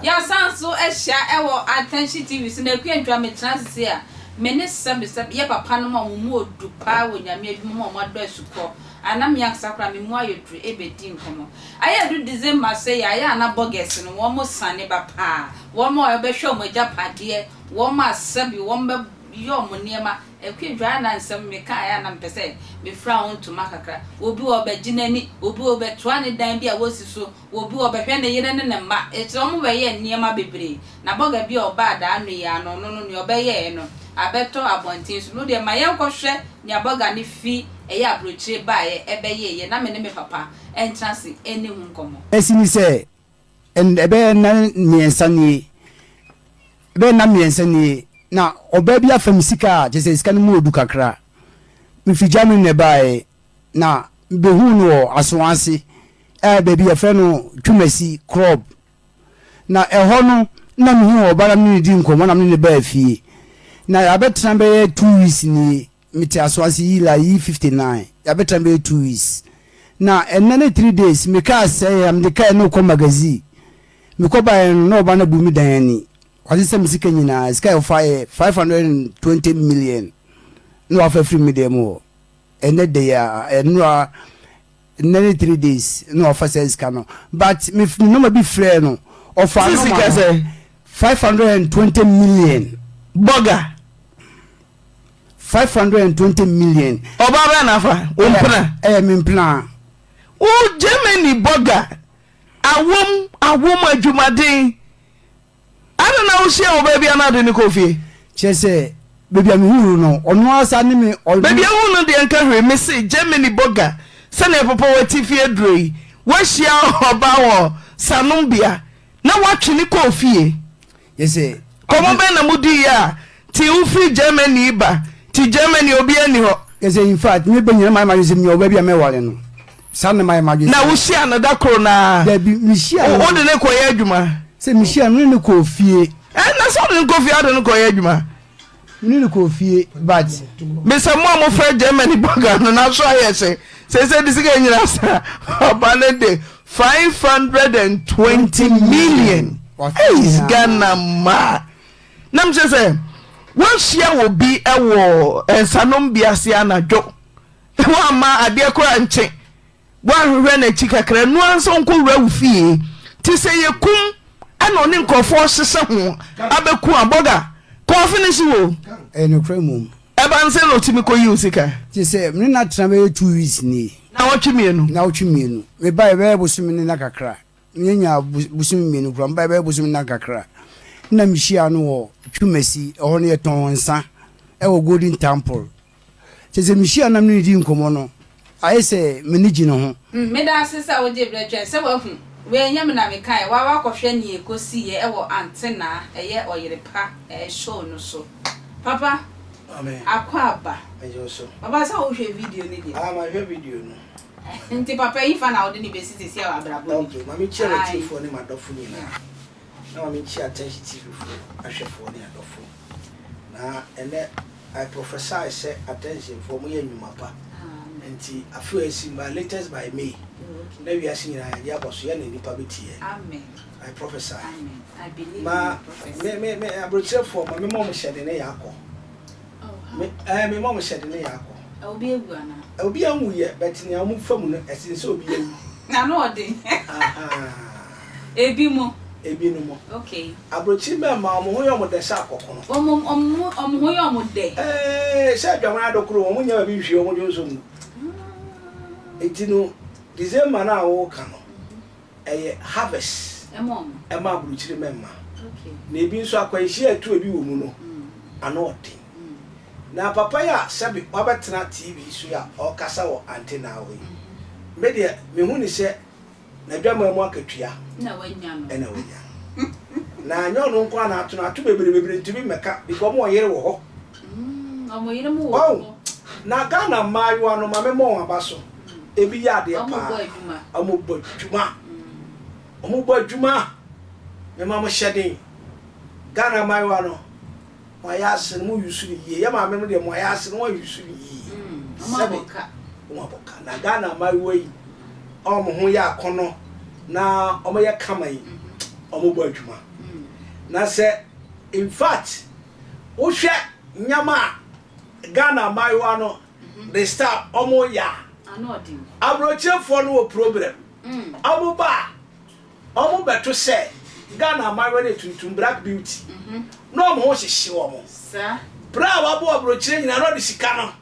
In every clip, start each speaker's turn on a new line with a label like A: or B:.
A: ya sanso ehia ewo attention TV so na kwentwa me transi a me ne sabe ye papa no mu odu pa wo nyame adwuma mo ado asuko anam ya sakra me mu ayodru ebedi nkomo aya du December say aya na bogus no wo mo sane ba pa wo mo obehwe mo japade wo ma sabe wo mbe yo mo niema ekwentwa na nsem me ka aya na mpese me fra won to makakra obi wo be ginani obi wo be toa ne dan bia wo siso obi wo be hwe ne yere ne ne ma eto mo be ye niema bebre na boga bia oba da anu ya no no no obe ye no abeto abontin so no de ma ye nkohwe ne aboga ne fi eye abrochire ba ye ebe ye na me ne me papa entrance eni hu nkomo
B: esini se ebe na miensani ebe na miensani na oba bia fam sika je se sika no mu odu kakra me fi Germany ne bae na be hu no asonase baby afa no KUMASI crop na eho no na me hu oba na me di nkomo na me ne ba fie na ya betra be 2 weeks ni meti asonase yi la yi 59 ya betra be 2 weeks na enene 3 days me ka say am de ka no ko magazine me ko ba no oba na bu mi dan ani kwasi se musika nyina sky of 520 million no afa free me dem o ene de ya enura nearly 3 days no afa se sky no but me no ma be free no offer no 520 million
C: boga
B: 520 million
C: oba na afa ompna
B: me plan
C: o Germany boga awom adwumaden ana na wo share oba bia na de ne kofie
B: chese baby am huru no ono asa ne me
C: baby hu no de enka hwe me say Germany boga se na papa wati fie droi wo share oba wo sanumbia na watwe ne kofie
B: yese
C: komo be na mudi ya ti u free Germany ba ti Germany obi ani ho
B: yese in fact me be nyina my use me oba bia me wale no sanne my use
C: na wo share na da kro na
B: baby me share
C: o de ne koye adwuma
B: se me share me ne kofie
C: na so de kofie ade ne koye adwuma
B: me ne kofie but
C: me se mo fra Germany boga no na so ayese se disiga nyina sa obalende 520 million is Ghana ma nam se won share wo bi ewo ensanom biase anadwo wa ma ade kora nche wa hwehwe na chikakra no anso nko wura ufie ti se yekum ana oni nkofo hyehyɛ ho abeku aboga ko finish wo
B: no kremum
C: eba nse no timi ko yi usika
B: ti se me na tena be 2 weeks ni
C: na
B: wotwemienu me ba be busumi ni na kakra nyanya busumi mienu kura mba be busumi na kakra na mihia no wo KUMASI ho ne ton nsa e wo Golden Temple ti se mihia na me di nkomo no aye se me ni gino ho
A: me da sesa wo je bretwe se wo hu we nyam na me kai wa wakɔhwɛ ne ekosi ye ewo antena eye oyerepa show no so papa
D: amen
A: akwaba
D: ayo so
A: papa sa wo hwɛ video ni de
D: ma hwɛ video no
A: nti papa yi fa na wo de ni besi sesi a abrabo
D: okay mami charity for ne madofo ni na mami chi attention TV for ahwɛ for ne adofo na ene I prophesy say attention for mo ye nwuma pa nti afu esi by latest by May na wi asin na ya boso ya na nipa betie
A: amen
D: I prophesy
A: amen I believe
D: ma me abrochire for ma me mom hyede ne yakɔ me mom hyede ne yakɔ
A: obi egu ana
D: obi anwu ye bet ne amu fam no esin se obi ewu
A: na no ode ebi mo
D: okay abrochire me ma mo ho yo mo de sha akɔkɔ no
A: omo ho yo mo de
D: sha dwama adokoro mo nya bi hwie mo jonso mu etino December na wo ka no harvest ema abrochire me ma
A: okay
D: na ebi nso akwanhie atu ebi wo mu no ana ode na papa ya sabi wabetena TV so ya o kasa wo antenna we media me hu ni se na dwama mu akatua
A: na wanya no
D: na wanya na anyo no nko na atu bebre ntumi meka because mo yere wo ho
A: omo yere mo wo
D: na Ghana mayo ano ma me mo abaso ebi ya de pa omo bo adwuma me ma mo hyeden Ghana mayo ano mo ya se mo yusuri ye ya ma me de mo ya se no yusuri ye omo boka na Ghana mayo yi omo ho ya akono na omo ya kamai omo bo adwuma na say in fact wo hwe nyama Ghana maiwa no they start omo ya
A: anodi
D: abrochefo no problem omo ba omo beto say Ghana maiwa na tuntum black beauty no omo ho hyehye omo
A: sa
D: bra wa bo abrochire nyina no de sika no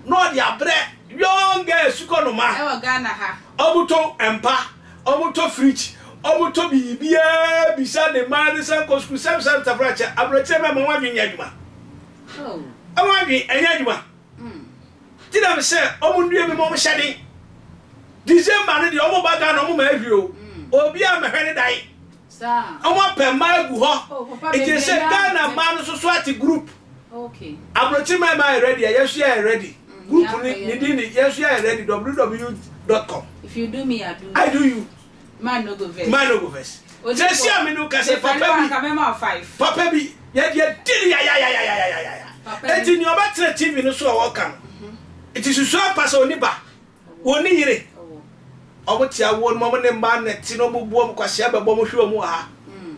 D: no de abre young girl suko no ma
A: e wa Ghana ha
D: omo to empa omo to fridge omo to bibia bisa de man san ko school sam tafracha abrochire ma wa dwen adwuma
A: oh
D: omo dwen enya adwuma Tina me say omo ndue me mo hyade December no de omo ba Ghana omo ma ahwio obi a mehwe ne dai
A: sa
D: omo pemma egu ho it is say Ghana man so at group
A: okay
D: abrochi my ready yes you are ready group ni yes you are ready www.com
A: if you do me
D: I do you
A: man no go vex
D: just see me no kase papa bi ya did ya enti ni oba tre TV no so o kan it is so pass oni ba oni yire omo tia wo mo ne ma na ti no mo buo mo kwase abebo mo hwe mo ha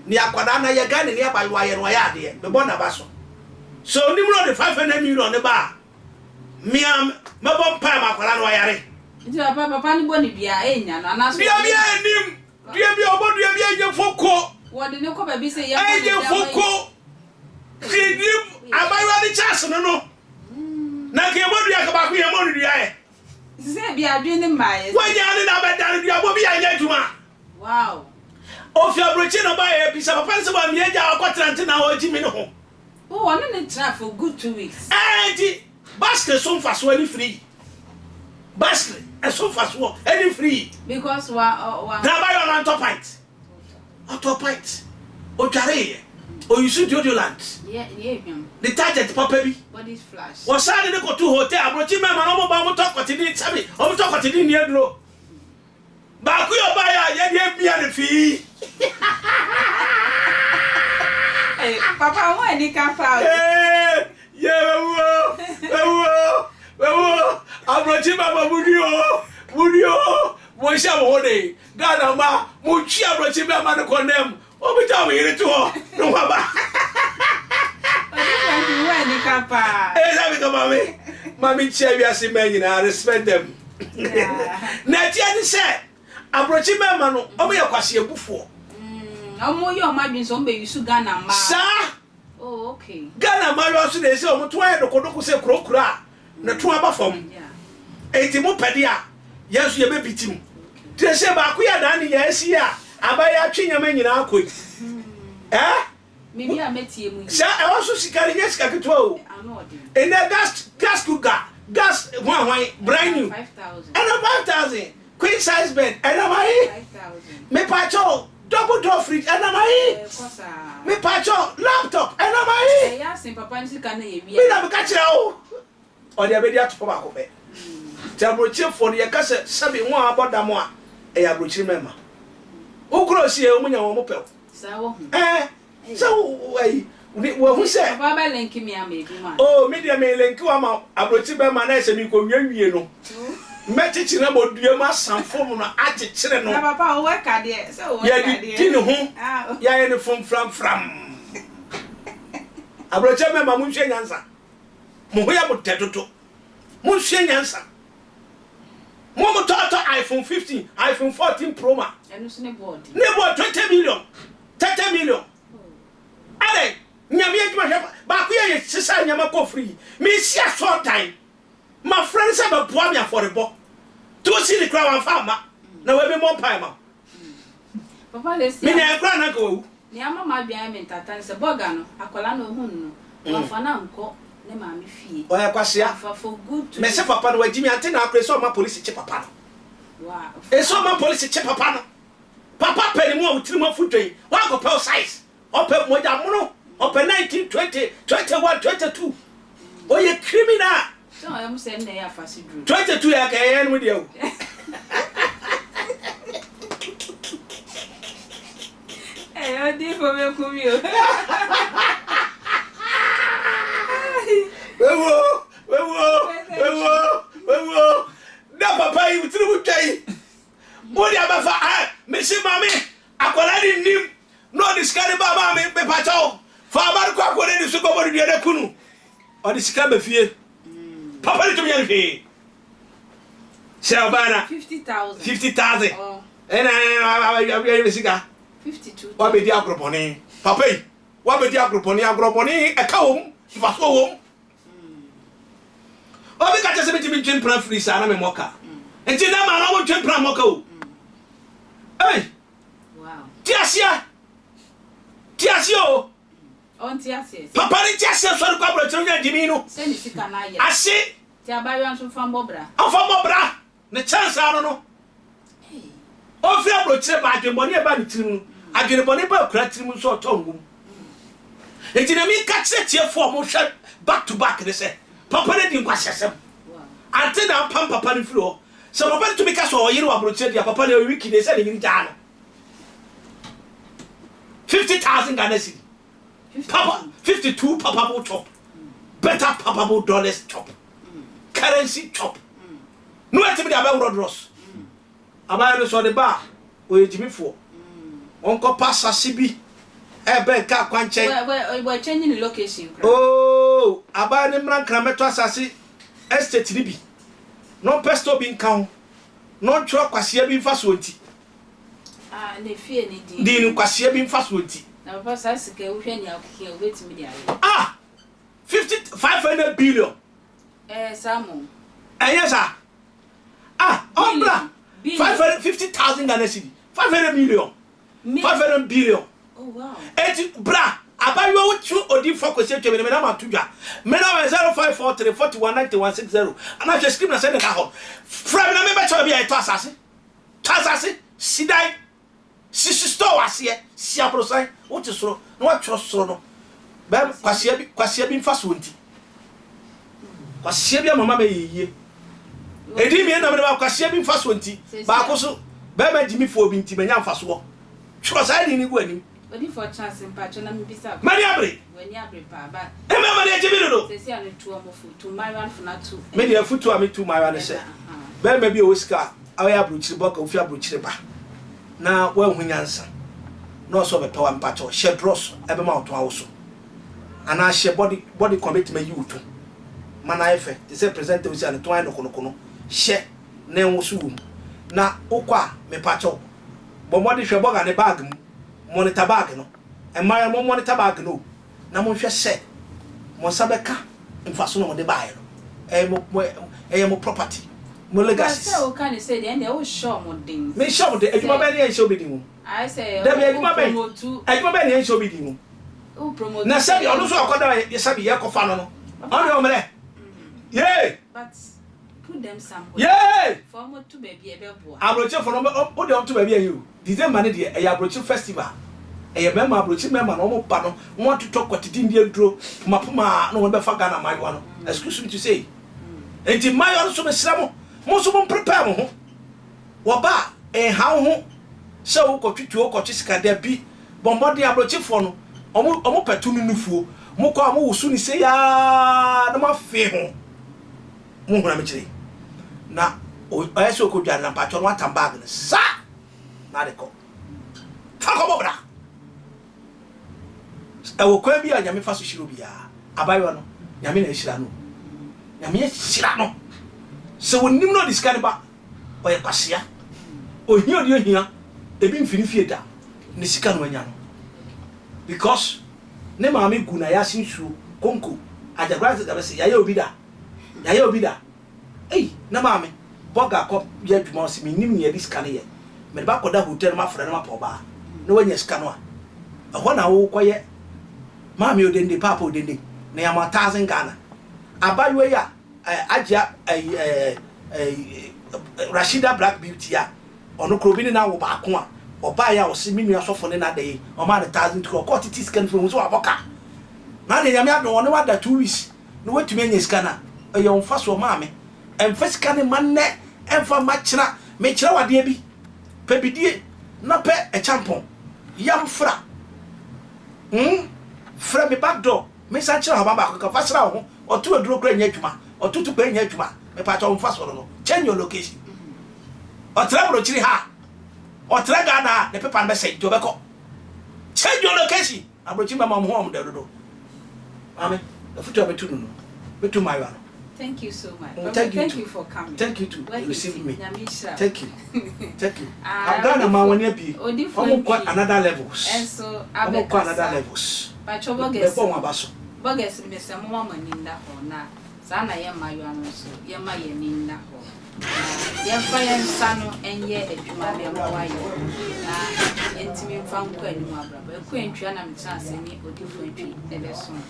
D: ni akwada na ye Ghana ni abayo aye no ya de me bo na ba so ni mo de 500 million ne ba me am me bo pa ma akwada no yare
A: nti papa ni boni bia enya no anaso
D: bia enim bia obo bia je foko
A: wo de ne ko ba bi se ya
D: je foko kidim abayo ni chance no na ke bo ka ba ku ye mo ni e
A: se bia adwen ne mai
D: wanya ne na ba dan bia bo bia nya juma
A: wow
D: ofi abrochi no ba e bi sa papa se ba mi eja akotrante na o ji mi no ho
A: oh one ne try for good 2 weeks
D: di basket so faso any free basket e so faso any free
A: because wa
D: na ba yo on top pint o jare o you should deodorant
A: yeah
D: detergent papa bi
A: body flash
D: wo sa de ko to hotel abrochi me ma no mo ba mo to kwatini sabi o mo to kwatini ni aduro ba ku yo ba ya ye bia ne fi
A: papa wo ni ka fa
D: ye wo abrochi baba budio mo sha wo de Ghana ma mo chi abrochi be ma ne condemn o bi ta we to no ba
A: wo ni ka pa
D: sabi ko mami chi wi ase me nyina respect them na ti ani se abrochi be ma no o me yakwase ebufo
A: omo yo ma bin so mbe yusu Ghana ma
D: sa
A: oh okay
D: Ghana ma yo so de se o mo to aye dokodoko se krokura na to aba fam enti mo pede a yesu ye be bitim ti se ba ku ya dan ni ya si a abaya twenya nyina akoi
A: me bi a metie mu
D: sa e wo so sikari yes ka keto o
A: anodi
D: and the gas cooker gas one brand new
A: 5000
D: and 5000 queen size bed and my
A: 5000
D: me pacho double door fridge and my me pacho laptop and my
A: ya sin papa ni sika na ye wi
D: me na me ka kire o de abedi atopo ba ko be jabrochi for ye ka se sabi won abodamo a e ya brochi mema ukro si e omunya wo mo pe
A: sa wo
D: so wo hu se
A: papa ba link me am e bi ma
D: oh media me link wa ma abrochi be ma na se mi ko nwie no mechichi na bodue ma sanfo mu na achechire no
A: na papa wo ka de so wo
D: ya
A: ka
D: di tinu hu ya ye ne fram abrochi me ma mu hwe nyansa mo ho ya mo tedoto mo hwe nyansa mo mo to iPhone 15 iPhone 14 Pro Max
A: enu so ne board
D: 20 million 30 million ale nyame aduma hwe ba ku ye sisa nyama ko free me si a short time my friends have a boy me for the book to see the crowd and farmer na we be more pie ma
A: papa le si
D: me na crowd na go
A: ni ama ma bia me tatan se boga no akola no hun no wa fa na nko ne ma me fie
D: o ya kwasia
A: fa for good to
D: me se papa no wagimi ante na akre so ma police che papa no
A: wow
D: e so ma police che papa no papa peni mo utiri mo fudwen wa go pel size open mo ja muno open 19 20 21 22 o ye criminal
A: so I am saying na ya fasi dru
D: 22 ya ka yen mu dia o
A: o di fo me kumi o
D: wewo da papa yi utiri mu twai mo dia ba fa me si mami akola ni nim no discard baba me pe pacho ɔde de kunu ɔde sika ba fie papa ni to me hwe sɛ ɔbana 50,000 ɛna sika
A: 52
D: wabedi agropɔne papa yi wabedi agropɔne ɛka wom mfaso wom obi ka tese bitimi twempra free sa na me moka enti na ma na wo twempra moka o ei
A: wow
D: tiasia o
A: on tiasia
D: papa ni tiasia so kwa bro tiro nya jimi no
A: se ni sika na ya
D: ase
A: ti abayo anso famobra
D: ne chance ano no o fi abro tire ba adwemboni e ba ni tirim no adwemboni ba kura tirim so otongum enti na mi ka tse tie fo mo hwe back to back ne se papa ne di nkwasesem ante na pam papa ne firi ho so papa to be ka so oyire wa broche dia papa ne wiki ne se ne yiri jana 50,000 Ghana cedi papa 52 papa bo chop better papa bo dollars chop currency chop no etimi dia ba rodros abaya no so de ba o ejimi fo onko passa sibi ebe ka kwanche
A: we changing the location
D: oh abaya ne mran krameto asase estate ni bi no pesto bi nkan no tro kwase bi mfa so nti
A: ne fie ni
D: din kwase bi mfa so nti
A: na papa sa sika wo hwe ni akeke o betimi dia
D: 500 billion
A: Samu
D: yes sir ombra 550,000 Ghana cedi 500 million 500 billion
A: oh wow
D: eti bra abayo wutu odi focus e tweme na matudwa me na 0543 419160 ana hwe script na send ka ho from na me be chaw bia eto asase sidai sisi store wase si aprosan wuti soro na watwo soro no be kwasia bi mfa so nti kwasia bi mama me yiye edi mi na me ba kwasia bi mfa so nti ba ko so be ma jimi fo bi nti menya mfa so tro sai ni gu anim
A: Wadi for chance mpacho na mbisa.
D: Mani abre.
A: Wani abre pa ba.
D: Ema mani ejimi do.
A: Sesi anu tuo mo fu tu my one for na tu.
D: Me dey futu am tu my one se. Be ma bi o sika awya abrochiri boka ofi abrochiri ba. Na wa hunyansa. No so be pewa mpacho she dross ebe ma oto awoso. Ana she body commitment you to. Mana efe te se present we say anu to anu kono she na enwoso wum. Na okwa me pacho. Bo modi hwe boga ne bag mu. Monitor bag no emaya mo monitor bag no na mo hwe se mo sabeka mfaso no de bae no mo property mo legacy
A: say o kan say dey and o show mo din
D: me show de aduma ba ne show bi din mu
A: I say
D: da bi aduma ba ne show bi din mu
A: o promote
D: na say onu so akoda ye sabi ye kofa no on yo mele yeah
A: but put them somewhere
D: yeah
A: for mo to baby e be boa
D: abroche for no o de on to baby you December ne de e abroche festival e member abroche member no mo pa no want to talk kwatidi ndie duro mapoma no be fa Ghana mayo no excuse me to say enti mayo so be sra mo so mo prepare mo ho wo ba e ha ho se wo kotwitu wo kotwisika da bi bombo de abroche for no omo petu no nufuo mo kwa mo wusu ni se ya na ma fe ho mo hura me kire na o eso ko dwa na pacho no atambag ne sa na de ko fa ko bobra e wo kwa bi a nyame fa so shiro bia abayo no nyame na shira no nyame shira no se wonim no discard ba o ye kwasia o hia ebi mfini fie da ne sika no anya no because ne maame gu na ya sinsuo konko ajagraze da be se ya obi da ei na maame boga ko ya dwuma o se minim ne ya sika ne ye me ba koda hotel ma frɛ no ma pa ba na wanya sika no a ho na wo koye maame odende papa odende na ya 1,000 Ghana abayo ya agia Rashida Black Beauty ya ono krobini na wo ba ko a oba ya o se minu asofo ne na dey o ma 1,000 to court scan from so aboka na de nyame adon woni wada 2 weeks no watumi anya sika na e yo mfa so maame emfa sika ne manne emfa ma kira me kira wade bi pebidie na pe e champon yam fra fra me back door me sa kira ha ba ka fa sra ho otu aduro kra nya adwuma otutu kra nya adwuma me pa to mfa so no change your location otra bro chiri ha otra Ghana the paper be say to be ko change your location abrochi mama mo home do Ame, the future betu no. Betu my
A: Thank you so much.
D: Thank
A: you for coming.
D: Thank you to receive me. Thank you. Thank you.
A: I've
D: done a man when you be.
A: Quite
D: Another levels.
A: And so
D: I'm another levels.
A: But trouble gets Bogus, Mr. Mama Ninda Hona. Sana Yama Yanoso, Yama Yaninda Ho. Yafaya Sano and ye a Jumaya Mawayo. Intimate found Queen Mabra, but Queen Triana Chance any or different tree, ever soon.